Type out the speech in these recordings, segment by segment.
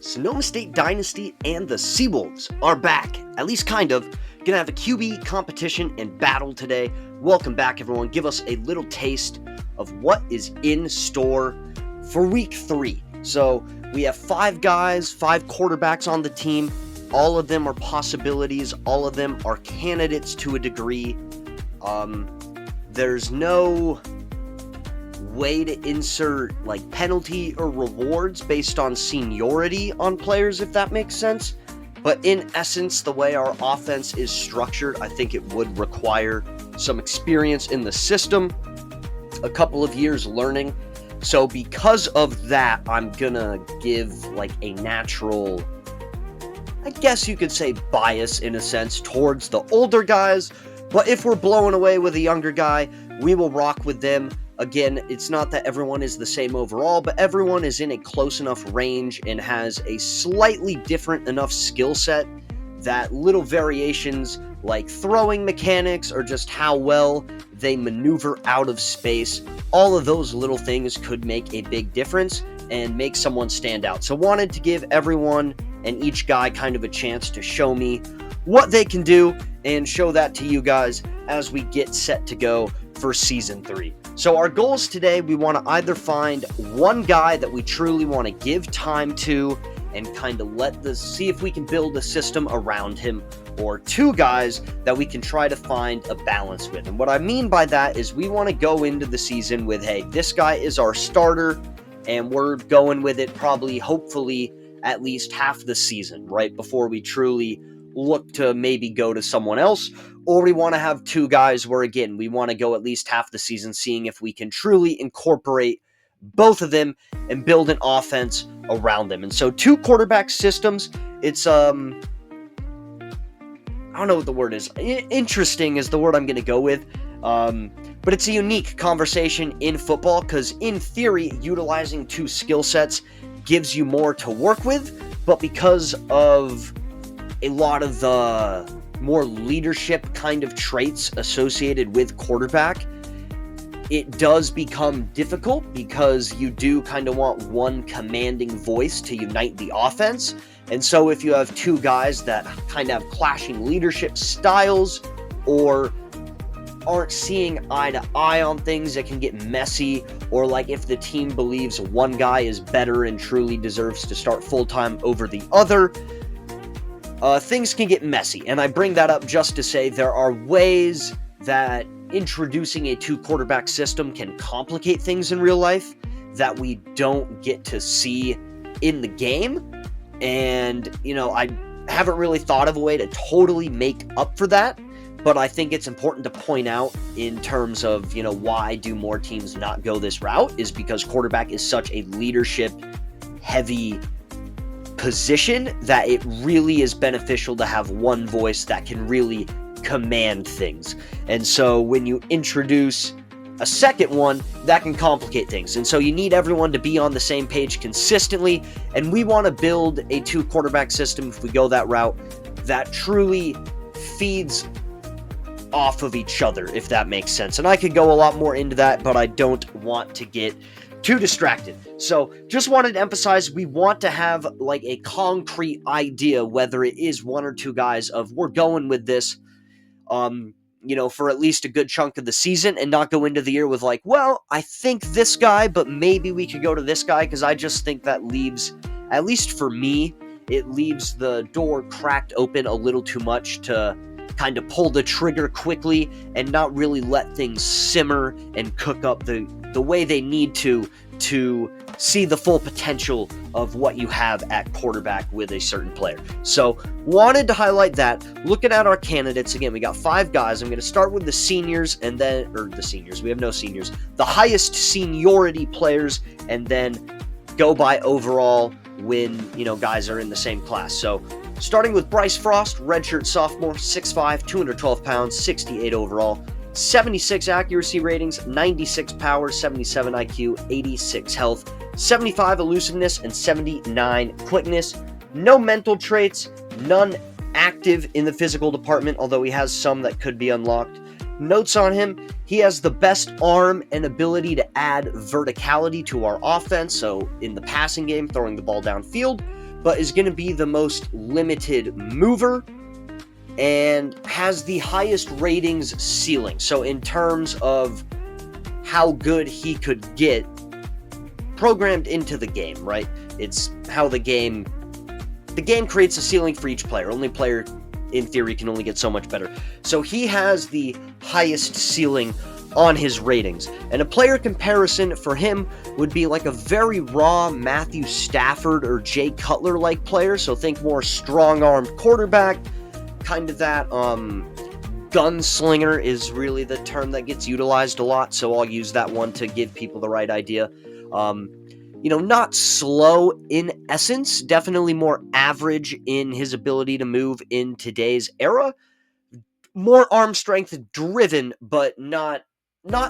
Sonoma State Dynasty and the Seawolves are back, at least kind of. Gonna have a QB competition and battle today. Welcome back, everyone. Give us a little taste of what is in store for week 3. So we have 5 guys, 5 quarterbacks on the team. All of them are possibilities. All of them are candidates to a degree. There's no way to insert like penalty or rewards based on seniority on players, if that makes sense. But in essence, the way our offense is structured, I think it would require some experience in the system, a couple of years learning. So because of that, I'm gonna give like a natural, I guess you could say, bias in a sense towards the older guys. But if we're blowing away with a younger guy, we will rock with them. Again, it's not that everyone is the same overall, but everyone is in a close enough range and has a slightly different enough skill set that little variations like throwing mechanics or just how well they maneuver out of space, all of those little things could make a big difference and make someone stand out. So wanted to give everyone and each guy kind of a chance to show me what they can do and show that to you guys as we get set to go for Season 3. So our goals today, we want to either find one guy that we truly want to give time to and kind of see if we can build a system around him, or 2 guys that we can try to find a balance with. And what I mean by that is we want to go into the season with, hey, this guy is our starter, and we're going with it probably, hopefully, at least half the season, right, before we truly look to maybe go to someone else. Or we want to have 2 guys where, again, we want to go at least half the season seeing if we can truly incorporate both of them and build an offense around them. And so 2 quarterback systems, it's I don't know what the word is. Interesting is the word I'm going to go with. But it's a unique conversation in football because in theory, utilizing 2 skill sets gives you more to work with. But because of a lot of the more leadership kind of traits associated with quarterback, it does become difficult because you do kind of want one commanding voice to unite the offense. And so if you have 2 guys that kind of have clashing leadership styles or aren't seeing eye to eye on things, it can get messy. Or like if the team believes one guy is better and truly deserves to start full-time over the other, things can get messy. And I bring that up just to say there are ways that introducing a 2 quarterback system can complicate things in real life that we don't get to see in the game. And, I haven't really thought of a way to totally make up for that, but I think it's important to point out in terms of, why do more teams not go this route is because quarterback is such a leadership heavy position that it really is beneficial to have one voice that can really command things. And so when you introduce a second one, that can complicate things. And so you need everyone to be on the same page consistently. And we want to build a 2 quarterback system, if we go that route, that truly feeds off of each other, if that makes sense. And I could go a lot more into that, but I don't want to get too distracted. So just wanted to emphasize, we want to have like a concrete idea, whether it is 1 or 2 guys, of we're going with this, for at least a good chunk of the season, and not go into the year with like, well, I think this guy, but maybe we could go to this guy, because I just think that leaves, at least for me, it leaves the door cracked open a little too much to kind of pull the trigger quickly and not really let things simmer and cook up the way they need to see the full potential of what you have at quarterback with a certain player. So wanted to highlight that. Looking at our candidates, again, we got 5 guys. I'm going to start with the seniors we have no seniors, the highest seniority players, and then go by overall when, guys are in the same class. So starting with Bryce Frost, redshirt sophomore, 6'5", 212 pounds, 68 overall, 76 accuracy ratings, 96 power, 77 IQ, 86 health, 75 elusiveness, and 79 quickness. No mental traits, none active in the physical department, although he has some that could be unlocked. Notes on him: he has the best arm and ability to add verticality to our offense, so in the passing game, throwing the ball downfield, but is going to be the most limited mover and has the highest ratings ceiling. So in terms of how good he could get programmed into the game, right? It's how the game creates a ceiling for each player. Only player in theory can only get so much better. So he has the highest ceiling on his ratings. And a player comparison for him would be like a very raw Matthew Stafford or Jay Cutler like player. So think more strong-armed quarterback, kind of that gunslinger is really the term that gets utilized a lot. So I'll use that one to give people the right idea. Not slow in essence, definitely more average in his ability to move in today's era. More arm strength driven, but not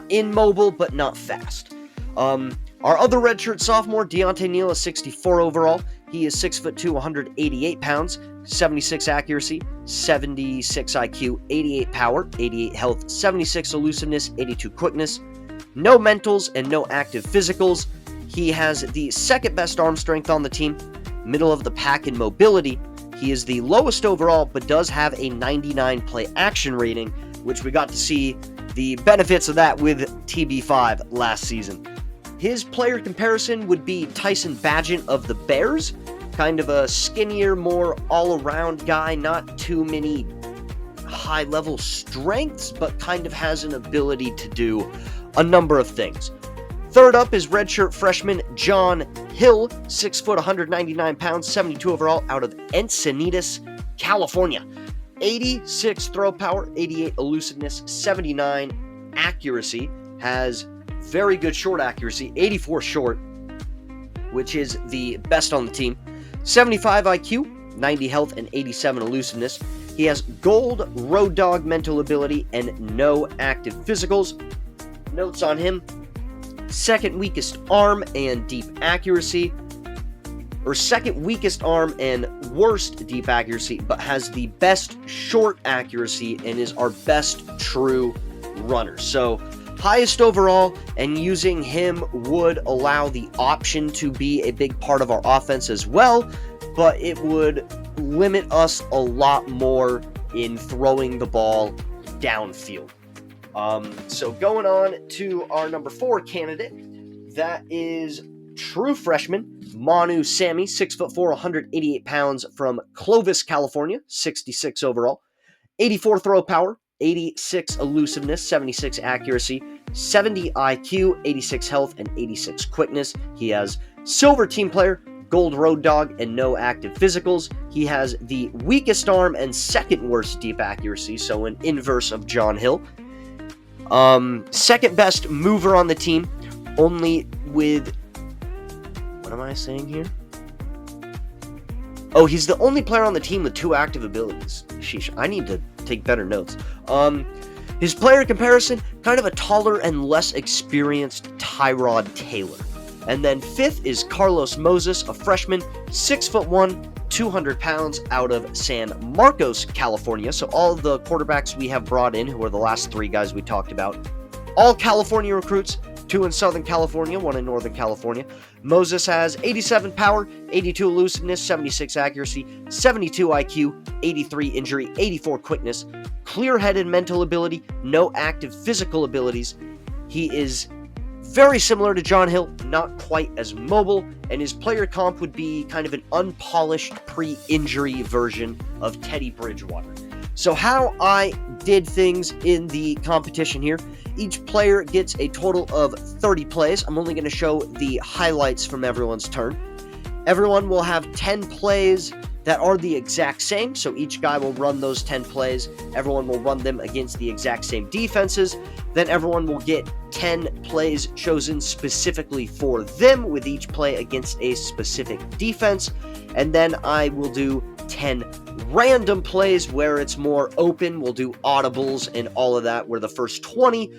immobile, but not fast. Our other redshirt sophomore, Deontay Neal, is 64 overall. He is 6'2", 188 pounds, 76 accuracy, 76 IQ, 88 power, 88 health, 76 elusiveness, 82 quickness. No mentals and no active physicals. He has the second best arm strength on the team, middle of the pack in mobility. He is the lowest overall, but does have a 99 play action rating, which we got to see the benefits of that with TB5 last season. His player comparison would be Tyson Bagent of the Bears, kind of a skinnier, more all-around guy, not too many high-level strengths, but kind of has an ability to do a number of things. Third up is redshirt freshman John Hill, 6 foot, 199 pounds, 72 overall, out of Encinitas, California. 86 throw power, 88 elusiveness, 79 accuracy, has very good short accuracy, 84 short, which is the best on the team. 75 IQ, 90 health, and 87 elusiveness. He has gold road dog mental ability and no active physicals. Notes on him: second weakest arm and deep accuracy, or second weakest arm and worst deep accuracy, but has the best short accuracy and is our best true runner. So highest overall, and using him would allow the option to be a big part of our offense as well, but it would limit us a lot more in throwing the ball downfield. So going on to our number 4 candidate, that is true freshman Manu Sammy, 6'4", 188 pounds, from Clovis, California, 66 overall, 84 throw power, 86 elusiveness, 76 accuracy, 70 IQ, 86 health, and 86 quickness. He has silver team player, gold road dog, and no active physicals. He has the weakest arm and second worst deep accuracy, so an inverse of John Hill. Second best mover on the team, only with... What am I saying here? Oh, he's the only player on the team with 2 active abilities. Sheesh, I need to take better notes. His player comparison, kind of a taller and less experienced Tyrod Taylor. And then 5th is Carlos Moses, a freshman, 6'1", 200 pounds, out of San Marcos, California. So all of the quarterbacks we have brought in, who are the last 3 guys we talked about, all California recruits, 2 in Southern California, 1 in Northern California. Moses has 87 power, 82 elusiveness, 76 accuracy, 72 IQ, 83 injury, 84 quickness, clear-headed mental ability, no active physical abilities. He is very similar to John Hill, not quite as mobile, and his player comp would be kind of an unpolished pre-injury version of Teddy Bridgewater. So how I did things in the competition here: each player gets a total of 30 plays. I'm only going to show the highlights from everyone's turn. Everyone will have 10 plays that are the exact same, so each guy will run those 10 plays. Everyone will run them against the exact same defenses. Then everyone will get 10 plays chosen specifically for them, with each play against a specific defense. And then I will do 10 random plays where it's more open. We'll do audibles and all of that, where the first 20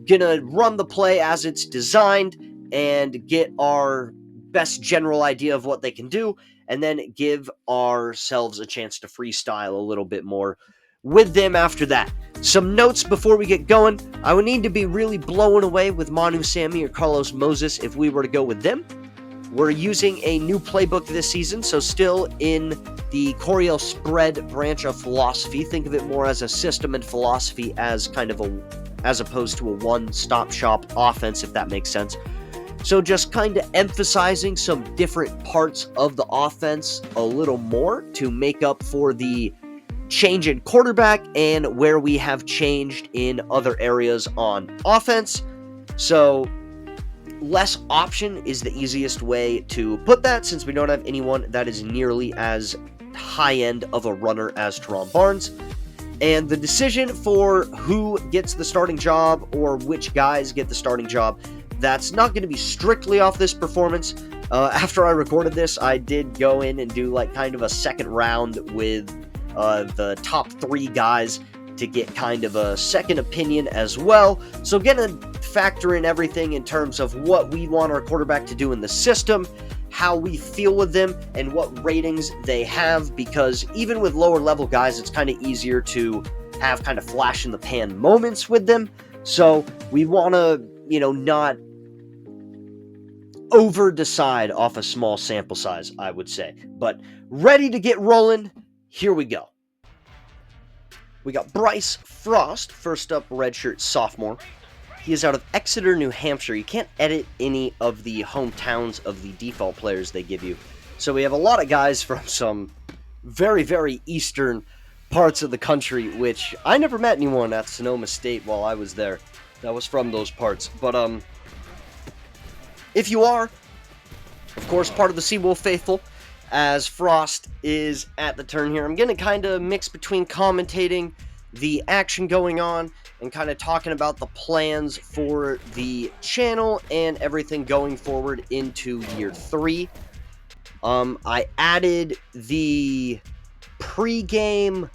gonna run the play as it's designed and get our best general idea of what they can do, and then give ourselves a chance to freestyle a little bit more with them after that. Some notes before we get going: I would need to be really blown away with Manu Sammy or Carlos Moses if we were to go with them. We're using a new playbook this season, so still in the Coriel spread branch of philosophy. Think of it more as a system and philosophy as as opposed to a one-stop shop offense, if that makes sense. So just kind of emphasizing some different parts of the offense a little more to make up for the change in quarterback and where we have changed in other areas on offense. So less option is the easiest way to put that, since we don't have anyone that is nearly as high-end of a runner as Teron Barnes. And the decision for who gets the starting job or which guys get the starting job, that's not going to be strictly off this performance. After I recorded this, I did go in and do like kind of a second round with the top 3 guys to get kind of a second opinion as well. So gonna factor in everything in terms of what we want our quarterback to do in the system, how we feel with them, and what ratings they have, because even with lower level guys, it's kind of easier to have kind of flash in the pan moments with them. So we want to, not over decide off a small sample size, I would say. But ready to get rolling, here we go. We got Bryce Frost, first up, redshirt sophomore. He is out of Exeter, New Hampshire. You can't edit any of the hometowns of the default players they give you. So we have a lot of guys from some very, very eastern parts of the country, which I never met anyone at Sonoma State while I was there that was from those parts. But if you are, of course, part of the Seawolf faithful, as Frost is at the turn here, I'm going to kind of mix between commentating the action going on and kind of talking about the plans for the channel and everything going forward into year 3. I added the pre-game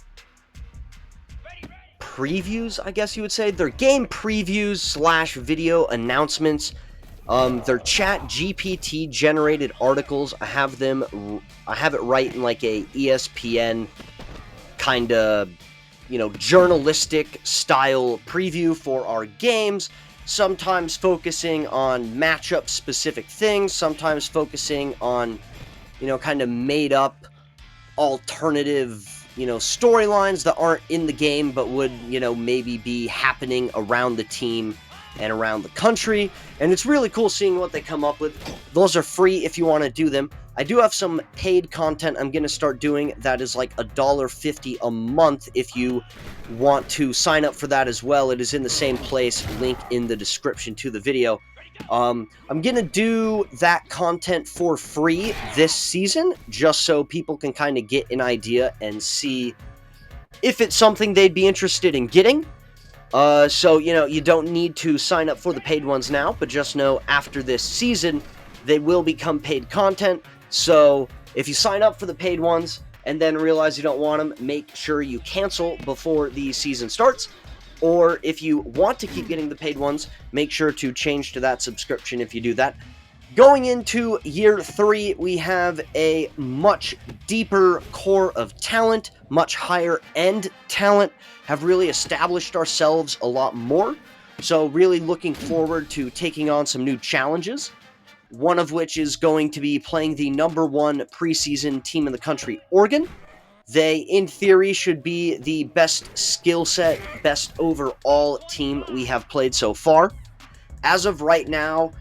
previews, I guess you would say. They're game previews / video announcements. They're chat GPT generated articles. I have it right in like a ESPN kind of, journalistic style preview for our games, sometimes focusing on matchup specific things, sometimes focusing on, kind of made up alternative, storylines that aren't in the game but would, maybe be happening around the team and around the country, and it's really cool seeing what they come up with. Those are free if you want to do them. I do have some paid content I'm going to start doing that is like $1.50 a month if you want to sign up for that as well. It is in the same place, link in the description to the video. I'm going to do that content for free this season, just so people can kind of get an idea and see if it's something they'd be interested in getting. So, you don't need to sign up for the paid ones now, but just know after this season, they will become paid content. So, if you sign up for the paid ones and then realize you don't want them, make sure you cancel before the season starts. Or if you want to keep getting the paid ones, make sure to change to that subscription if you do that. Going into year 3, we have a much deeper core of talent, much higher end talent, have really established ourselves a lot more. So really looking forward to taking on some new challenges, one of which is going to be playing the #1 preseason team in the country, Oregon. They, in theory, should be the best skill set, best overall team we have played so far. As of right now,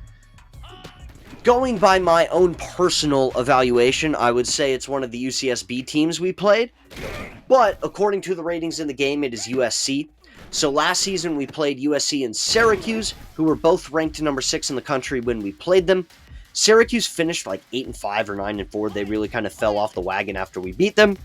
going by my own personal evaluation, I would say it's one of the UCSB teams we played. But according to the ratings in the game, it is USC. So last season we played USC and Syracuse, who were both ranked number 6 in the country when we played them. Syracuse finished like 8-5 or 9-4. They really kind of fell off the wagon after we beat them.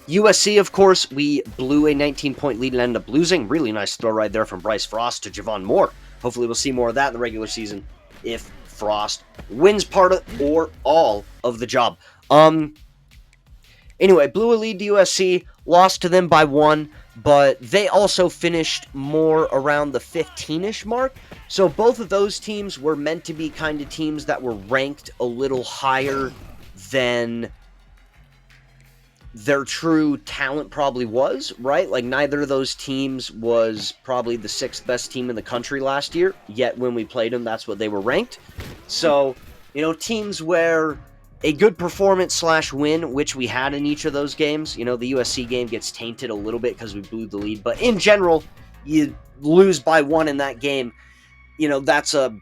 USC, of course, we blew a 19-point lead and ended up losing. Really nice throw right there from Bryce Frost to Javon Moore. Hopefully we'll see more of that in the regular season if Frost wins part of or all of the job. Anyway, blew a lead to USC, lost to them by 1, but they also finished more around the 15-ish mark. So both of those teams were meant to be kind of teams that were ranked a little higher than their true talent probably was, right? Like, neither of those teams was probably the 6th best team in the country last year, yet when we played them, that's what they were ranked. So Teams where a good performance slash win, which we had in each of those games. The USC game gets tainted a little bit because we blew the lead, but in general, you lose by 1 in that game. That's a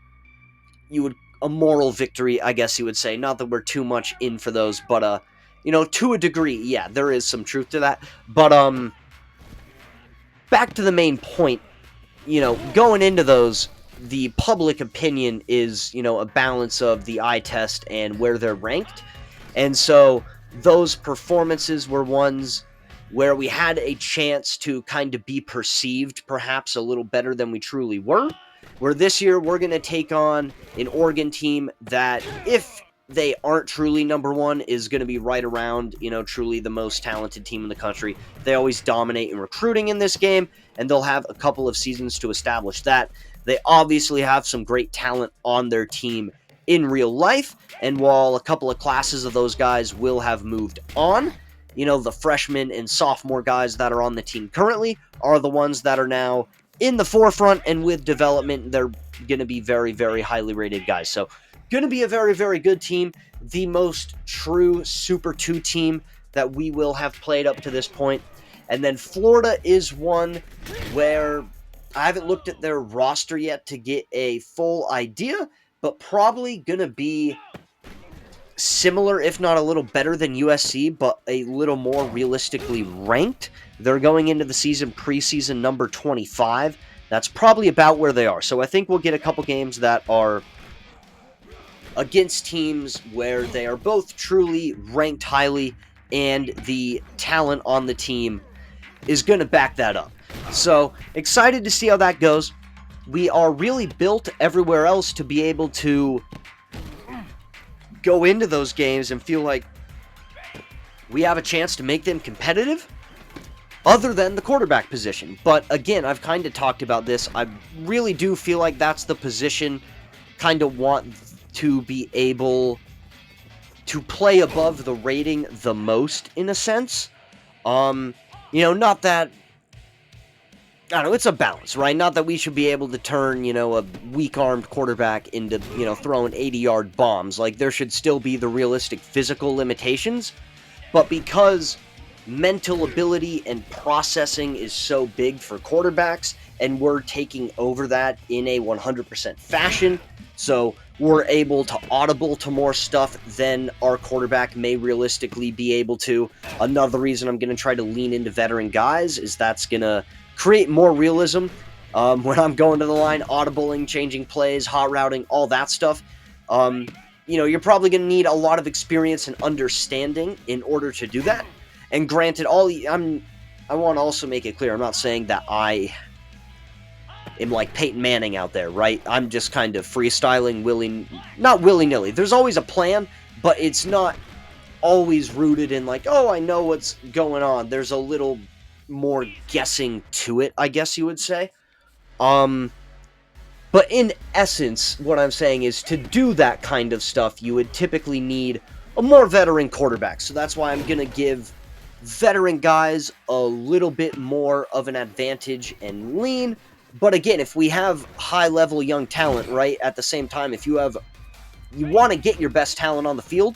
moral victory, I guess you would say. Not that we're too much in for those, but to a degree, yeah, there is some truth to that. But back to the main point. Going into those, the public opinion is, a balance of the eye test and where they're ranked. And so those performances were ones where we had a chance to kind of be perceived perhaps a little better than we truly were. Where this year we're going to take on an Oregon team that, if they aren't truly number one, is going to be right around, truly the most talented team in the country. They always dominate in recruiting in this game, and they'll have a couple of seasons to establish that. They obviously have some great talent on their team in real life, and while a couple of classes of those guys will have moved on, the freshmen and sophomore guys that are on the team currently are the ones that are now in the forefront, and with development, they're going to be very, very highly rated guys. So, going to be a very, very good team. The most true Super 2 team that we will have played up to this point. And then Florida is one where I haven't looked at their roster yet to get a full idea, but probably going to be similar, if not a little better than USC, but a little more realistically ranked. They're going into the season preseason number 25. That's probably about where they are. So I think we'll get a couple games that are against teams where they are both truly ranked highly, and the talent on the team is going to back that up. So excited to see how that goes. We are really built everywhere else to be able to go into those games and feel like we have a chance to make them competitive, other than the quarterback position. But again, I've kind of talked about this. I really do feel like that's the position kind of want to be able to play above the rating the most, in a sense. Not that, I don't know, it's a balance, right? Not that we should be able to turn, a weak-armed quarterback into, throwing 80-yard bombs. Like, there should still be the realistic physical limitations. But because mental ability and processing is so big for quarterbacks, and we're taking over that in a 100% fashion, so we're able to audible to more stuff than our quarterback may realistically be able to. Another reason I'm going to try to lean into veteran guys is that's going to create more realism when I'm going to the line, audibling, changing plays, hot routing, all that stuff. You're probably going to need a lot of experience and understanding in order to do that. And granted, I want to also make it clear, I'm not saying that I am like Peyton Manning out there, right? I'm just kind of freestyling, not willy-nilly. There's always a plan, but it's not always rooted in like, oh, I know what's going on. There's a little more guessing to it, I guess you would say. But in essence, what I'm saying is, to do that kind of stuff, you would typically need a more veteran quarterback. So that's why I'm going to give veteran guys a little bit more of an advantage and lean. But again, if we have high-level young talent, right, at the same time, if you want to get your best talent on the field,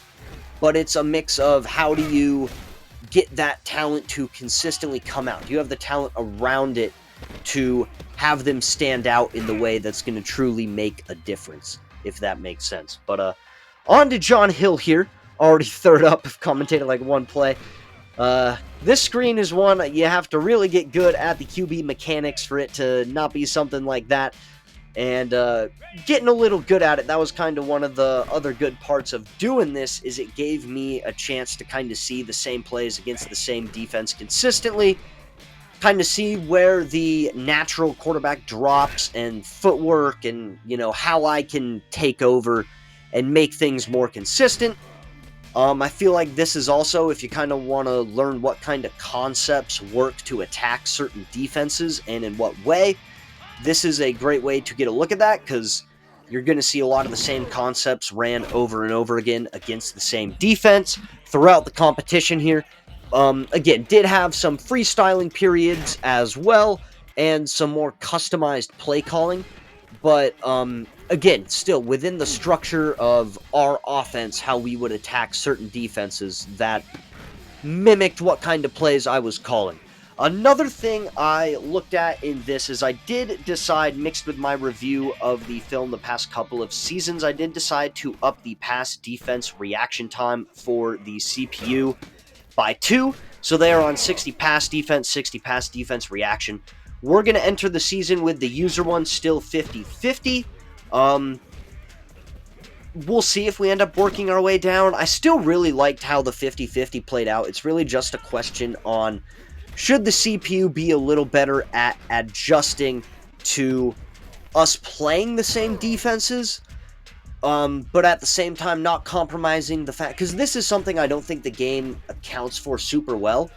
but it's a mix of how do you get that talent to consistently come out? Do you have the talent around it to have them stand out in the way that's going to truly make a difference, if that makes sense? But on to John Hill here, already third up, commentated like one play. This screen is one you have to really get good at the QB mechanics for it to not be something like that. And getting a little good at it, that was kind of one of the other good parts of doing this, is it gave me a chance to kind of see the same plays against the same defense consistently, kind of see where the natural quarterback drops and footwork and, how I can take over and make things more consistent. I feel like this is also, if you kind of want to learn what kind of concepts work to attack certain defenses and in what way, this is a great way to get a look at that, because you're going to see a lot of the same concepts ran over and over again against the same defense throughout the competition here. Again, did have some freestyling periods as well, and some more customized play calling. But, again, still within the structure of our offense, how we would attack certain defenses that mimicked what kind of plays I was calling. Another thing I looked at in this is I did decide, mixed with my review of the film the past couple of seasons, I did decide to up the pass defense reaction time for the CPU by 2. So they are on 60 pass defense, 60 pass defense reaction. We're going to enter the season with the user one still 50-50. We'll see if we end up working our way down. I still really liked how the 50-50 played out. It's really just a question on, should the CPU be a little better at adjusting to us playing the same defenses, but at the same time not compromising the fact, because this is something I don't think the game accounts for super well,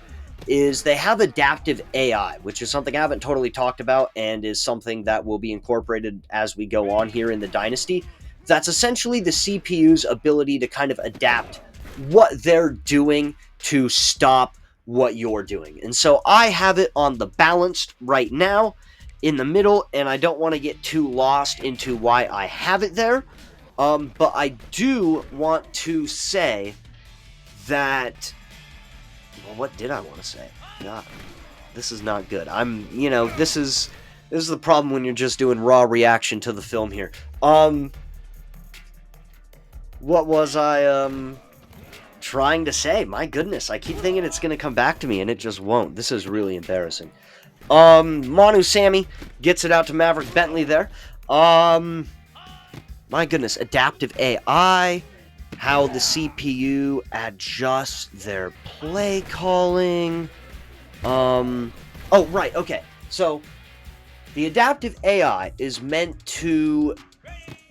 is they have adaptive AI, which is something I haven't totally talked about and is something that will be incorporated as we go on here in the Dynasty. That's essentially the CPU's ability to kind of adapt what they're doing to stop what you're doing. And so I have it on the balanced right now in the middle, and I don't want to get too lost into why I have it there. But I do want to say that, well, what did I want to say? God, this is not good. This is the problem when you're just doing raw reaction to the film here. What was I, trying to say? My goodness, I keep thinking it's going to come back to me, and it just won't. This is really embarrassing. Manu Sammy gets it out to Maverick Bentley there. My goodness, adaptive AI, how the CPU adjusts their play calling. Oh, right, okay. So, the adaptive AI is meant to,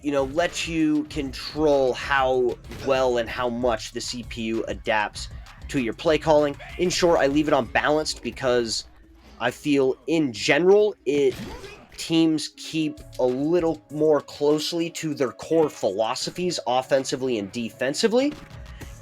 let you control how well and how much the CPU adapts to your play calling. In short, I leave it on balanced because I feel in general teams keep a little more closely to their core philosophies offensively and defensively.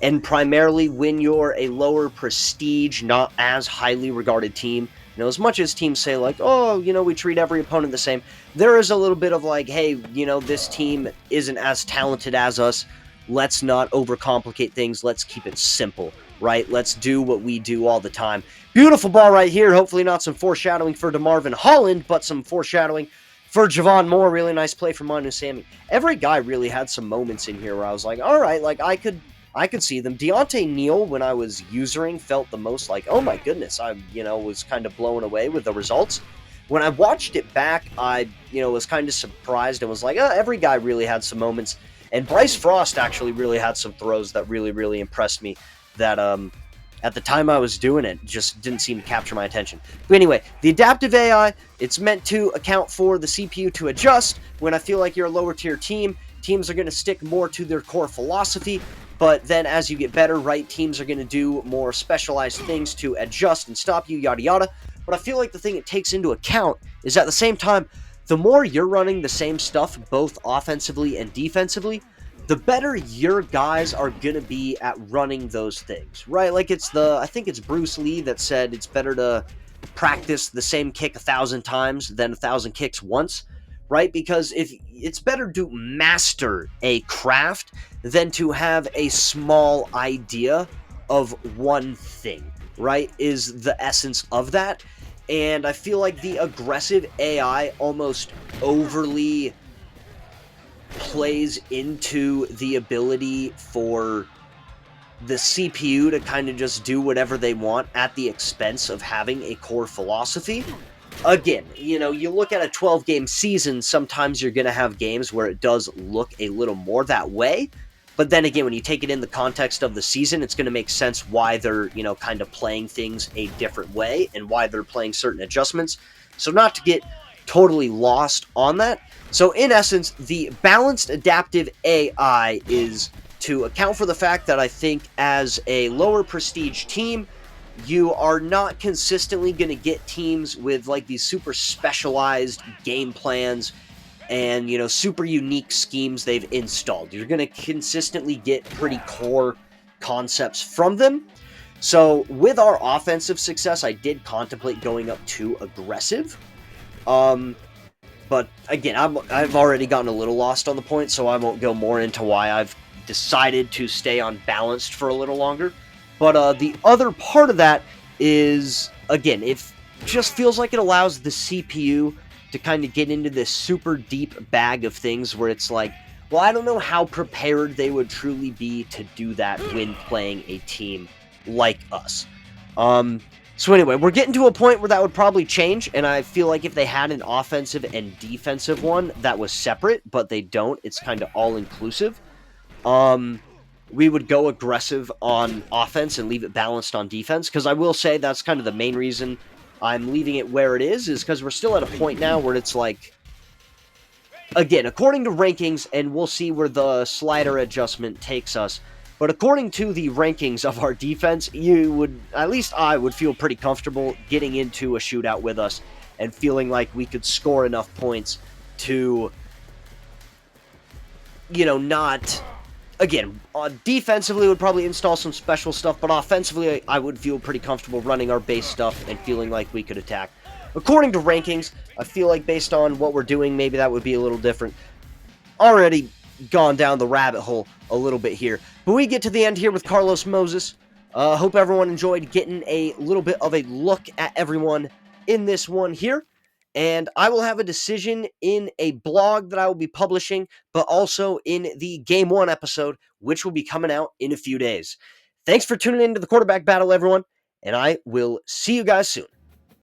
And primarily when you're a lower prestige, not as highly regarded team, as much as teams say like, oh, we treat every opponent the same, there is a little bit of like, hey, this team isn't as talented as us. Let's not overcomplicate things. Let's keep it simple, right? Let's do what we do all the time. Beautiful ball right here. Hopefully not some foreshadowing for DeMarvin Holland, but some foreshadowing for Javon Moore. Really nice play from Manu Sammy. Every guy really had some moments in here where I was like, all right, like I could see them. Deontay Neal, when I was usering, felt the most like, oh my goodness, I, was kind of blown away with the results. When I watched it back, I, was kind of surprised and was like, every guy really had some moments. And Bryce Frost actually really had some throws that really, really impressed me that, at the time I was doing it, just didn't seem to capture my attention. But anyway, the adaptive AI, it's meant to account for the CPU to adjust. When I feel like you're a lower tier team, teams are going to stick more to their core philosophy. But then as you get better, right, teams are going to do more specialized things to adjust and stop you, yada yada. But I feel like the thing it takes into account is at the same time, the more you're running the same stuff, both offensively and defensively, the better your guys are going to be at running those things, right? Like I think it's Bruce Lee that said it's better to practice the same kick 1,000 times than 1,000 kicks once, right? Because if it's better to master a craft than to have a small idea of one thing, right? Is the essence of that. And I feel like the aggressive AI almost overly plays into the ability for the CPU to kind of just do whatever they want at the expense of having a core philosophy. Again, you look at a 12-game season, sometimes you're going to have games where it does look a little more that way. But then again, when you take it in the context of the season, it's going to make sense why they're, kind of playing things a different way and why they're playing certain adjustments. So not to get totally lost on that. So in essence, the balanced adaptive AI is to account for the fact that I think as a lower prestige team, you are not consistently going to get teams with like these super specialized game plans and, super unique schemes they've installed. You're going to consistently get pretty core concepts from them. So with our offensive success, I did contemplate going up to aggressive. But but again, I've already gotten a little lost on the point, so I won't go more into why I've decided to stay on balanced for a little longer. But the other part of that is, again, it just feels like it allows the CPU to kind of get into this super deep bag of things where it's like, well, I don't know how prepared they would truly be to do that when playing a team like us. So anyway, we're getting to a point where that would probably change, and I feel like if they had an offensive and defensive one that was separate, but they don't, it's kind of all-inclusive, we would go aggressive on offense and leave it balanced on defense, because I will say that's kind of the main reason I'm leaving it where it is because we're still at a point now where it's like, again, according to rankings, and we'll see where the slider adjustment takes us, but according to the rankings of our defense, you would, at least I would feel pretty comfortable getting into a shootout with us and feeling like we could score enough points to, not, again, defensively would probably install some special stuff, but offensively I would feel pretty comfortable running our base stuff and feeling like we could attack. According to rankings, I feel like based on what we're doing, maybe that would be a little different. Already gone down the rabbit hole a little bit here. But we get to the end here with Carlos Moses. Hope everyone enjoyed getting a little bit of a look at everyone in this one here. And I will have a decision in a blog that I will be publishing, but also in the Game 1 episode, which will be coming out in a few days. Thanks for tuning into the quarterback battle, everyone, and I will see you guys soon.